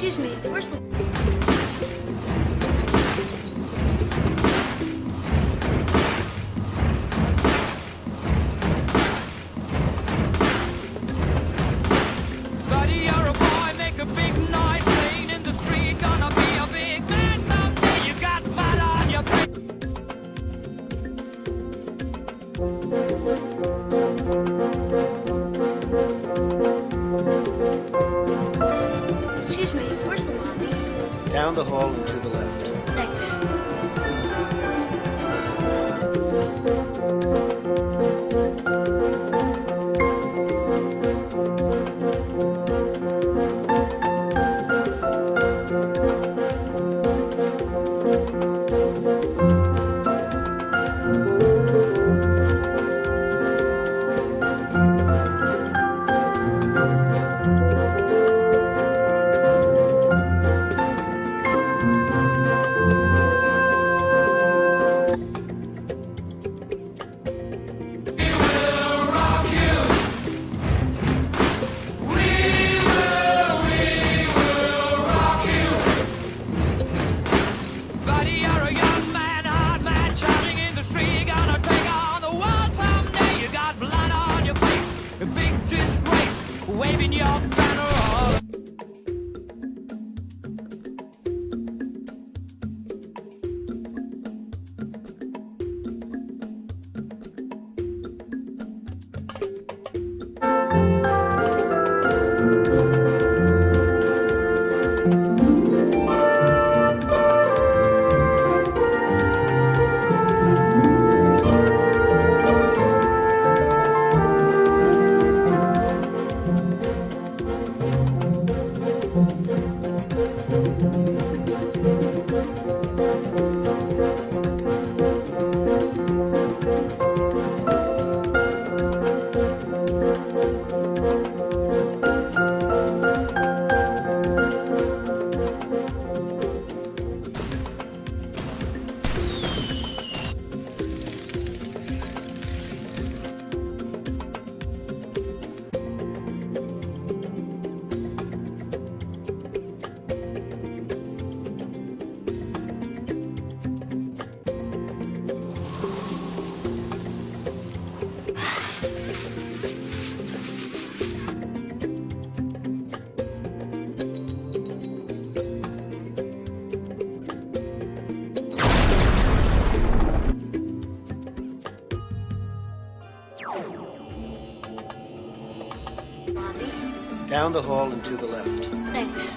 Excuse me, where's the... Buddy, you're a boy, make a big noise, playing in the street, gonna be a big man someday. You got mud on your face. Excuse me, where's the lobby? Down the hall and to the left. Thanks. Buddy, you're a young man, hard man, shouting in the street, gonna take on the world someday. You got blood on your face, a big disgrace, waving your banner all. Lobby? Down the hall and to the left. Thanks.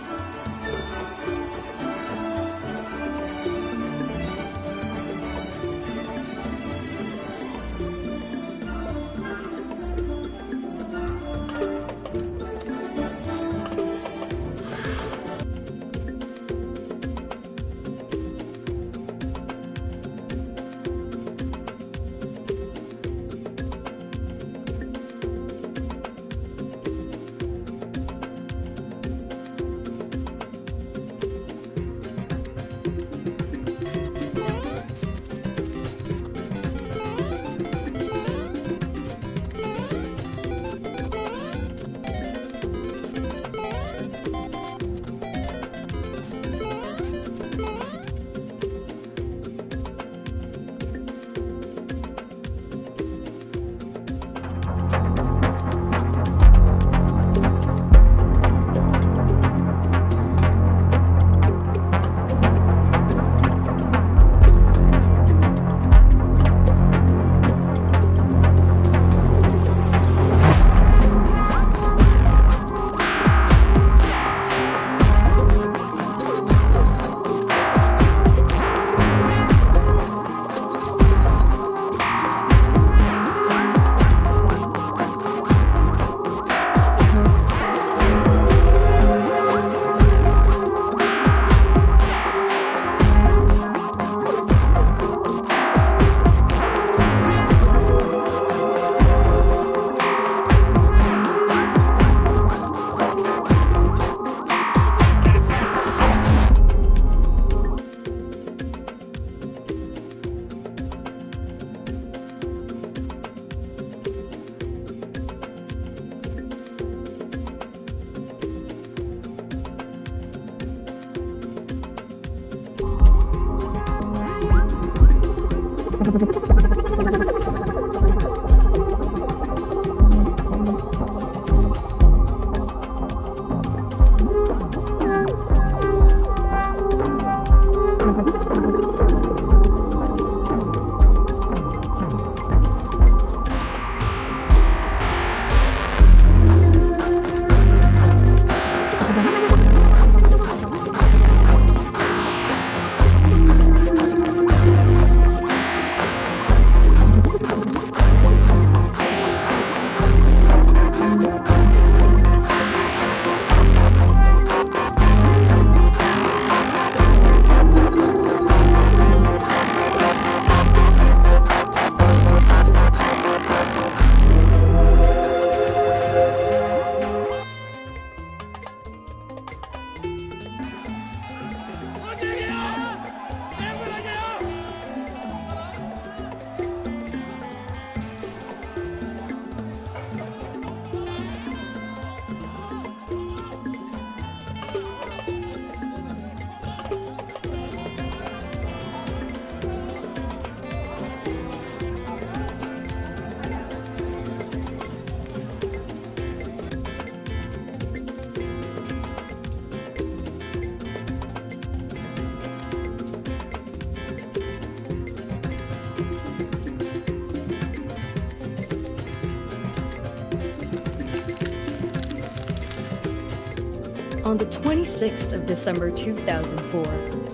On the 26th of December 2004,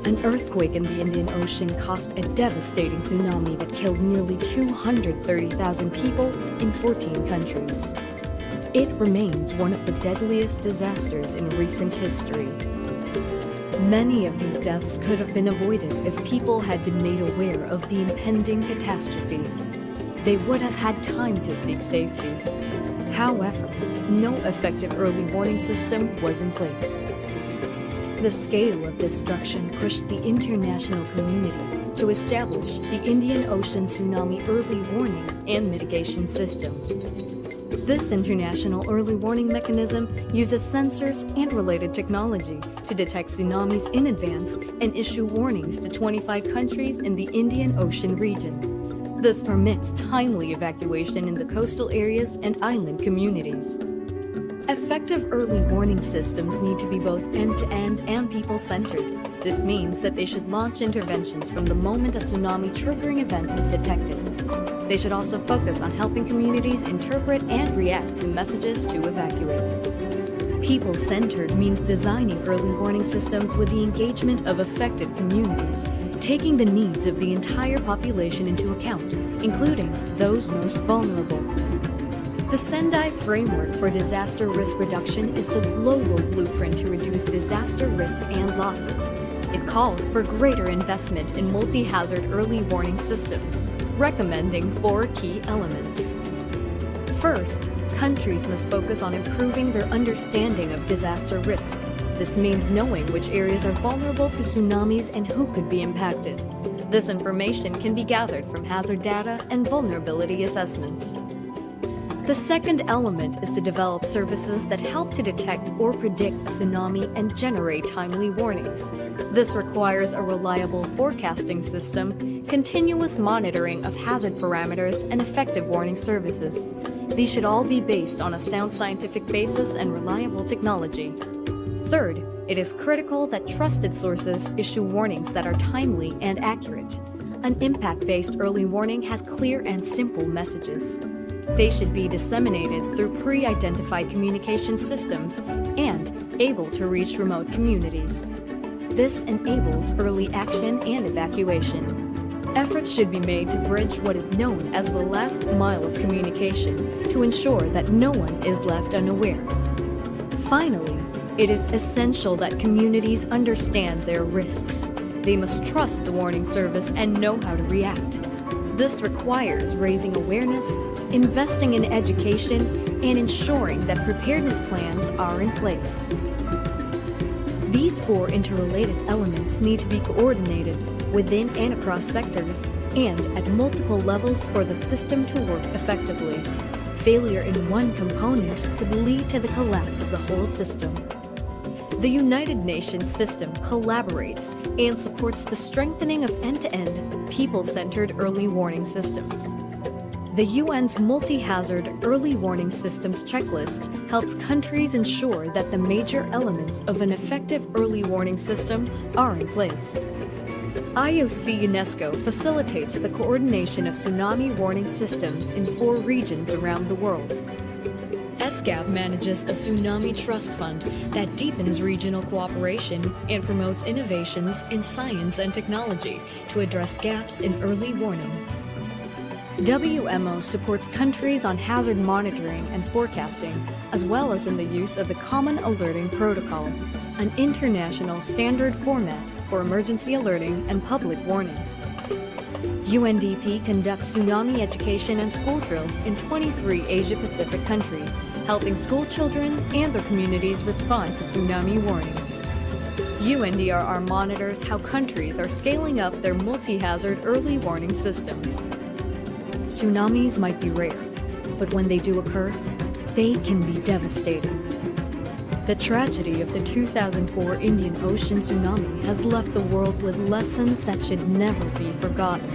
an earthquake in the Indian Ocean caused a devastating tsunami that killed nearly 230,000 people in 14 countries. It remains one of the deadliest disasters in recent history. Many of these deaths could have been avoided if people had been made aware of the impending catastrophe. They would have had time to seek safety. However, no effective early warning system was in place. The scale of destruction pushed the international community to establish the Indian Ocean Tsunami Early Warning and Mitigation System. This international early warning mechanism uses sensors and related technology to detect tsunamis in advance and issue warnings to 25 countries in the Indian Ocean region. This permits timely evacuation in the coastal areas and island communities. Effective early warning systems need to be both end-to-end and people-centered. This means that they should launch interventions from the moment a tsunami-triggering event is detected. They should also focus on helping communities interpret and react to messages to evacuate. People-centered means designing early warning systems with the engagement of affected communities, taking the needs of the entire population into account, including those most vulnerable. The Sendai Framework for Disaster Risk Reduction is the global blueprint to reduce disaster risk and losses. It calls for greater investment in multi-hazard early warning systems, recommending 4 key elements. First, countries must focus on improving their understanding of disaster risk. This means knowing which areas are vulnerable to tsunamis and who could be impacted. This information can be gathered from hazard data and vulnerability assessments. The second element is to develop services that help to detect or predict a tsunami and generate timely warnings. This requires a reliable forecasting system, continuous monitoring of hazard parameters, and effective warning services. These should all be based on a sound scientific basis and reliable technology. Third, it is critical that trusted sources issue warnings that are timely and accurate. An impact-based early warning has clear and simple messages. They should be disseminated through pre-identified communication systems and able to reach remote communities. This enables early action and evacuation. Efforts should be made to bridge what is known as the last mile of communication to ensure that no one is left unaware. Finally, it is essential that communities understand their risks. They must trust the warning service and know how to react. This requires raising awareness, investing in education, and ensuring that preparedness plans are in place. These 4 interrelated elements need to be coordinated within and across sectors and at multiple levels for the system to work effectively. Failure in one component could lead to the collapse of the whole system. The United Nations system collaborates and supports the strengthening of end-to-end, people-centered early warning systems. The UN's multi-hazard early warning systems checklist helps countries ensure that the major elements of an effective early warning system are in place. IOC UNESCO facilitates the coordination of tsunami warning systems in 4 regions around the world. ESCAP manages a tsunami trust fund that deepens regional cooperation and promotes innovations in science and technology to address gaps in early warning. WMO supports countries on hazard monitoring and forecasting, as well as in the use of the Common Alerting Protocol, an international standard format for emergency alerting and public warning. UNDP conducts tsunami education and school drills in 23 Asia-Pacific countries, helping school children and their communities respond to tsunami warning. UNDRR monitors how countries are scaling up their multi-hazard early warning systems. Tsunamis might be rare, but when they do occur, they can be devastating. The tragedy of the 2004 Indian Ocean tsunami has left the world with lessons that should never be forgotten.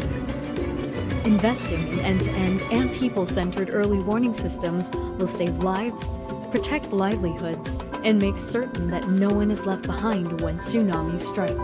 Investing in end-to-end and people-centered early warning systems will save lives, protect livelihoods, and make certain that no one is left behind when tsunamis strike.